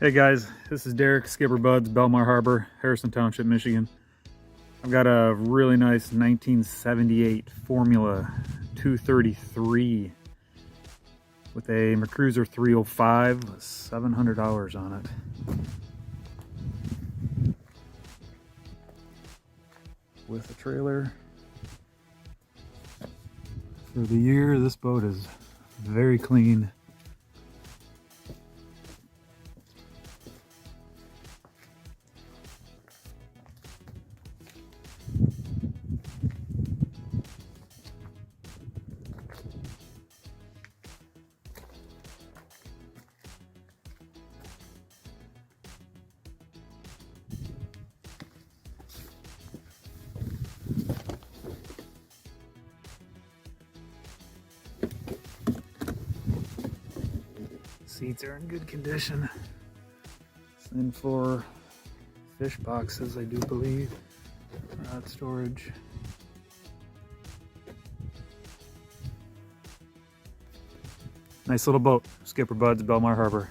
Hey guys, this is Derek, SkipperBud's, Belmar Harbor, Harrison Township, Michigan. I've got a really nice 1978 Formula 233 with a McCruiser 305 with 700 hours on it. With a trailer. For the year, this boat is very clean. Seats are in good condition. And for fish boxes, I do believe, rod storage. Nice little boat, SkipperBud's, Belmar Harbor.